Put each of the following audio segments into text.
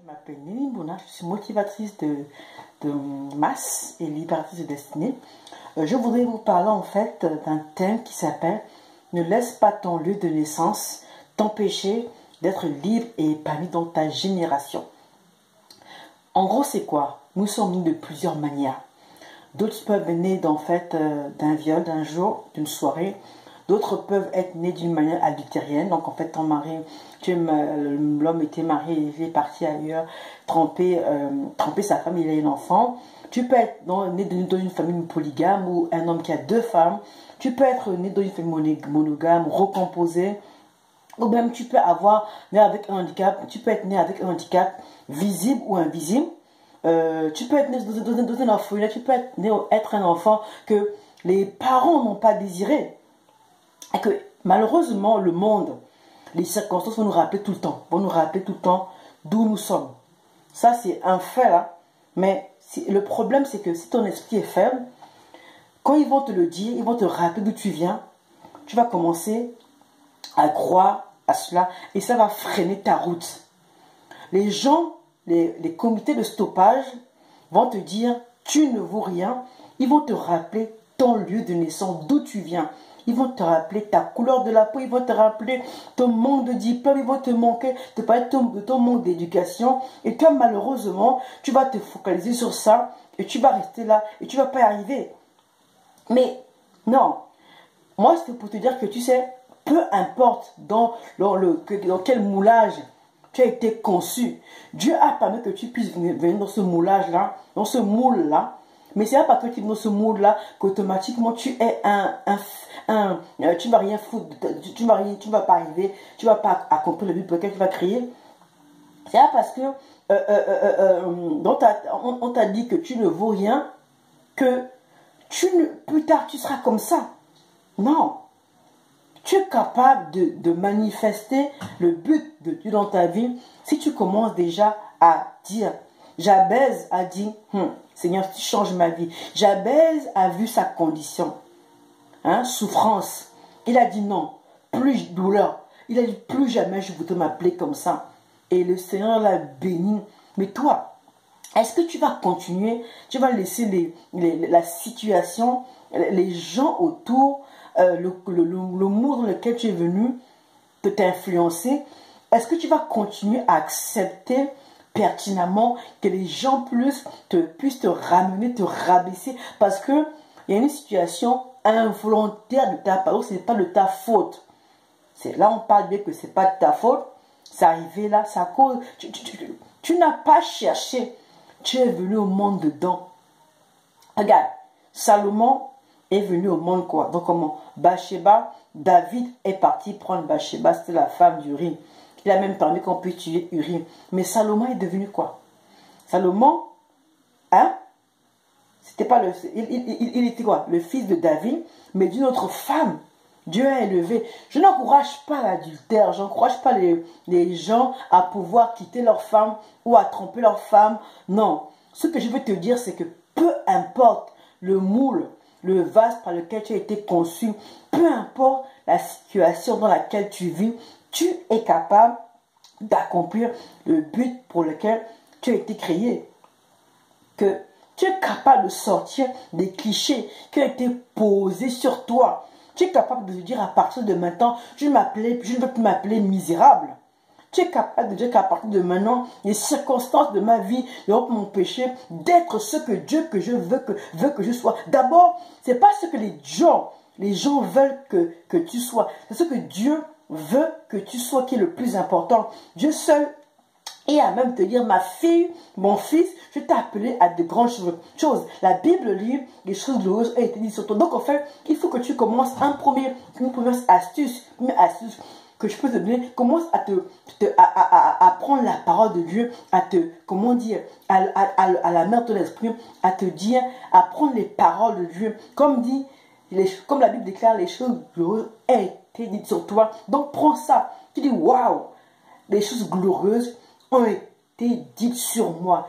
Je m'appelle Néline Bouna, je suis motivatrice de masse et libératrice de destinée. Je voudrais vous parler en fait d'un thème qui s'appelle « Ne laisse pas ton lieu de naissance t'empêcher d'être libre et épanoui dans ta génération ». En gros, c'est quoi? Nous sommes nés de plusieurs manières. D'autres peuvent être nés d'un viol, d'un jour, d'une soirée. D'autres peuvent être nés d'une manière adultérienne. Donc en fait, ton mari, l'homme était marié, il est parti ailleurs, tromper sa femme, il a un enfant. Tu peux être né dans une famille polygame ou un homme qui a deux femmes. Tu peux être né dans une famille monogame, recomposée. Ou même tu peux né avec un handicap. Tu peux être né avec un handicap visible ou invisible. Tu peux être né dans un orphelinat. Tu peux être un enfant que les parents n'ont pas désiré. Et que malheureusement, le monde, les circonstances vont nous rappeler tout le temps, d'où nous sommes. Ça, c'est un fait là. Mais le problème, c'est que si ton esprit est faible, quand ils vont te le dire, ils vont te rappeler d'où tu viens, tu vas commencer à croire à cela et ça va freiner ta route. Les gens, les comités de stoppage vont te dire, tu ne vaux rien. Ils vont te rappeler ton lieu de naissance, d'où tu viens. Ils vont te rappeler ta couleur de la peau, ils vont te rappeler ton manque de diplôme, ils vont te parler de ton manque d'éducation. Et toi, malheureusement, tu vas te focaliser sur ça et tu vas rester là et tu ne vas pas y arriver. Mais non, moi, c'est pour te dire que tu sais, peu importe dans quel moulage tu as été conçu, Dieu a permis que tu puisses venir dans ce moulage-là, dans ce moule-là. Mais c'est pas parce que tu es dans ce moule-là qu'automatiquement tu es tu ne vas rien foutre, tu ne vas pas arriver, tu ne vas pas accomplir le but pour lequel tu vas crier. C'est pas parce que on t'a dit que tu ne vaux rien que plus tard tu seras comme ça. Non. Tu es capable de manifester le but de Dieu dans ta vie si tu commences déjà à dire. Jabez a dit, Seigneur, tu changes ma vie. Jabez a vu sa condition. Souffrance. Il a dit non, plus douleur. Il a dit plus jamais je voudrais m'appeler comme ça. Et le Seigneur l'a béni. Mais toi, est-ce que tu vas continuer? Tu vas laisser la situation, les gens autour, le monde dans lequel tu es venu t'influencer? Est-ce que tu vas continuer à accepter pertinemment que les gens puissent te ramener, te rabaisser? Parce que il y a une situation involontaire de ta part, ce n'est pas de ta faute. Là, on parle bien que ce n'est pas de ta faute. C'est arrivé là, ça cause. Tu n'as pas cherché. Tu es venu au monde dedans. Regarde, Salomon est venu au monde quoi? Donc comment? Bathsheba, David est parti prendre Bathsheba, c'était la femme d'Uri. Il a même permis qu'on puisse tuer Uri. Mais Salomon est devenu quoi? Salomon, c'était pas il était quoi? Le fils de David, mais d'une autre femme. Dieu a élevé. Je n'encourage pas l'adultère, je n'encourage pas les gens à pouvoir quitter leur femme ou à tromper leur femme. Non. Ce que je veux te dire, c'est que peu importe le moule, le vase par lequel tu as été conçu, peu importe la situation dans laquelle tu vis, tu es capable d'accomplir le but pour lequel tu as été créé. Que tu es capable de sortir des clichés qui ont été posés sur toi. Tu es capable de dire à partir de maintenant, je ne veux plus m'appeler misérable. Tu es capable de dire qu'à partir de maintenant, les circonstances de ma vie ne vont pas m'empêcher d'être ce que Dieu que je veut que je sois. D'abord, ce n'est pas ce que les gens veulent que tu sois. C'est ce que Dieu veut que tu sois qui est le plus important. Dieu seul. Et à même te dire, ma fille, mon fils, je t'ai appelé à de grandes choses. La Bible dit, les choses glorieuses ont été dites sur toi. Donc en fait, il faut que tu commences une première astuce que je peux te donner. Commence à prendre la parole de Dieu, à la mettre dans ton esprit, à te dire, à prendre les paroles de Dieu. Comme la Bible déclare, les choses glorieuses ont été dites sur toi. Donc prends ça. Tu dis, waouh, les choses glorieuses ont été dites sur moi.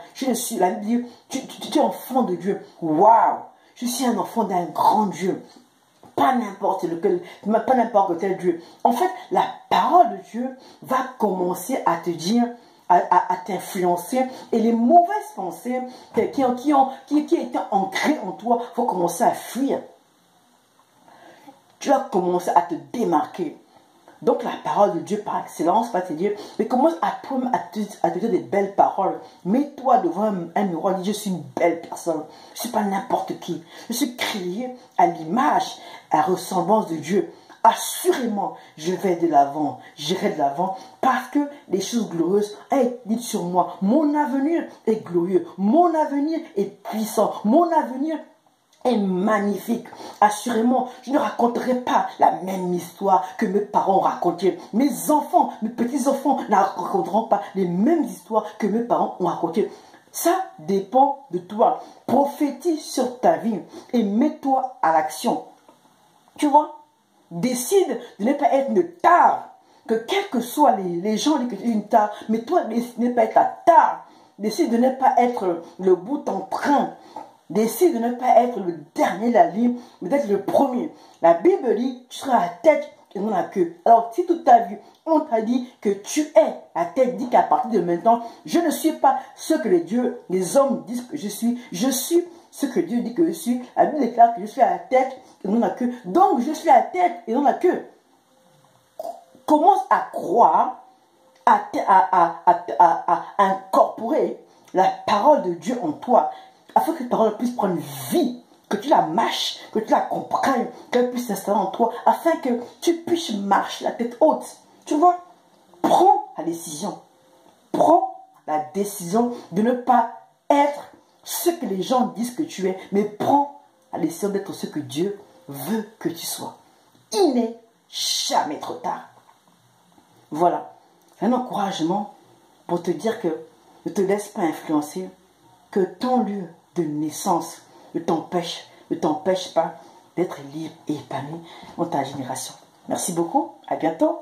La Bible dit, tu es enfant de Dieu. Waouh, je suis un enfant d'un grand Dieu. Pas n'importe quel Dieu. En fait, la parole de Dieu va commencer à te dire, à t'influencer et les mauvaises pensées qui étaient ancrées en toi vont commencer à fuir. Tu vas commencer à te démarquer. Donc la parole de Dieu par excellence va te dire, mais commence à te dire des belles paroles. Mets-toi devant un miroir et dis, je suis une belle personne. Je ne suis pas n'importe qui. Je suis créé à l'image, à la ressemblance de Dieu. Assurément, je vais de l'avant, j'irai de l'avant parce que les choses glorieuses ont été dites sur moi. Mon avenir est glorieux, mon avenir est puissant, mon avenir est magnifique. Assurément, je ne raconterai pas la même histoire que mes parents racontaient. Mes enfants, mes petits-enfants ne raconteront pas les mêmes histoires que mes parents ont racontées. Ça dépend de toi. Prophétise sur ta vie et mets-toi à l'action. Tu vois? Décide de ne pas être une tare. Que quels que soient les gens disent que tu es une tare, mais toi, décide de ne pas être la tare. Décide de ne pas être le bout en train. Décide de ne pas être le dernier de la ligne, mais d'être le premier. La Bible dit, tu seras la tête et non la queue. Alors, si toute ta vie, on t'a dit que tu es la tête, dit qu'à partir de maintenant, je ne suis pas ce que les hommes disent que je suis ce que Dieu dit que je suis. La Bible déclare que je suis à la tête et non la queue. Donc, je suis à la tête et non la queue. Commence à croire, à incorporer la parole de Dieu en toi, afin que cette parole puisse prendre vie, que tu la mâches, que tu la comprennes, qu'elle puisse s'installer en toi, afin que tu puisses marcher la tête haute. Tu vois, prends la décision. Prends la décision de ne pas être ce que les gens disent que tu es, mais prends la décision d'être ce que Dieu veut que tu sois. Il n'est jamais trop tard. Voilà, un encouragement pour te dire que ne te laisse pas influencer, que ton lieu de naissance ne t'empêche pas d'être libre et épanoui dans ta génération. Merci beaucoup, à bientôt.